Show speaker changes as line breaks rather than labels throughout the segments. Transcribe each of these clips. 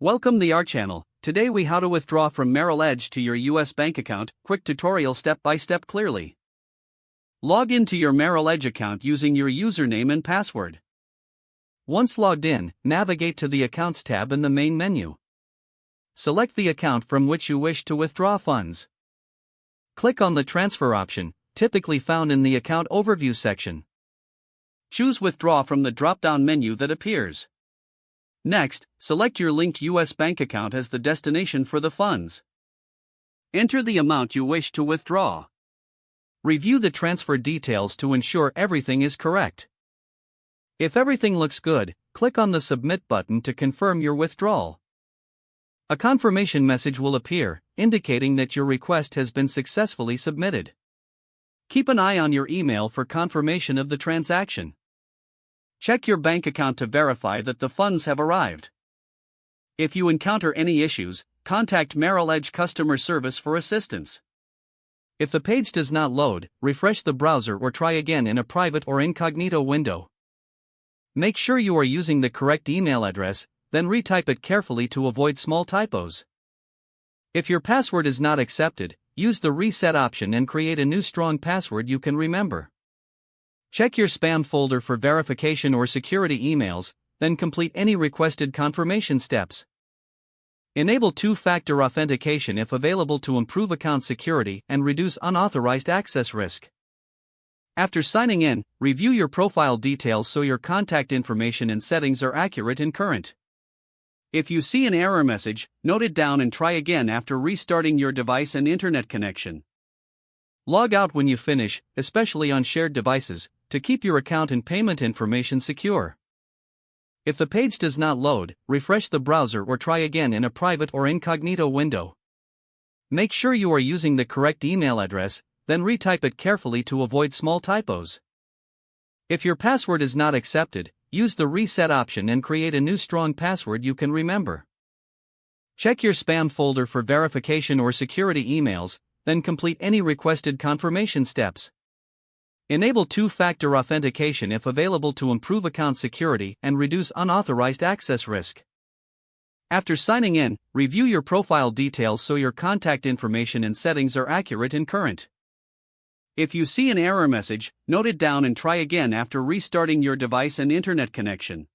Welcome to our channel. Today we how to withdraw from Merrill Edge to your US bank account. Quick tutorial step by step clearly. Log into your Merrill Edge account using your username and password. Once logged in, navigate to the Accounts tab in the main menu. Select the account from which you wish to withdraw funds. Click on the transfer option, typically found in the account overview section. Choose Withdraw from the drop-down menu that appears. Next, select your linked US bank account as the destination for the funds. Enter the amount you wish to withdraw. Review the transfer details to ensure everything is correct. If everything looks good, click on the Submit button to confirm your withdrawal. A confirmation message will appear, indicating that your request has been successfully submitted. Keep an eye on your email for confirmation of the transaction. Check your bank account to verify that the funds have arrived. If you encounter any issues, contact Merrill Edge customer service for assistance. If the page does not load, refresh the browser or try again in a private or incognito window. Make sure you are using the correct email address, then retype it carefully to avoid small typos. If your password is not accepted, use the reset option and create a new strong password you can remember. Check your spam folder for verification or security emails, then complete any requested confirmation steps. Enable two-factor authentication if available to improve account security and reduce unauthorized access risk. After signing in, review your profile details so your contact information and settings are accurate and current. If you see an error message, note it down and try again after restarting your device and internet connection. Log out when you finish, especially on shared devices, to keep your account and payment information secure. If the page does not load, refresh the browser or try again in a private or incognito window. Make sure you are using the correct email address, then retype it carefully to avoid small typos. If your password is not accepted, use the reset option and create a new strong password you can remember. Check your spam folder for verification or security emails, then complete any requested confirmation steps. Enable two-factor authentication if available to improve account security and reduce unauthorized access risk. After signing in, review your profile details so your contact information and settings are accurate and current. If you see an error message, note it down and try again after restarting your device and internet connection.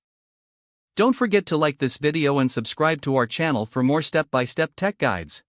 Don't forget to like this video and subscribe to our channel for more step-by-step tech guides.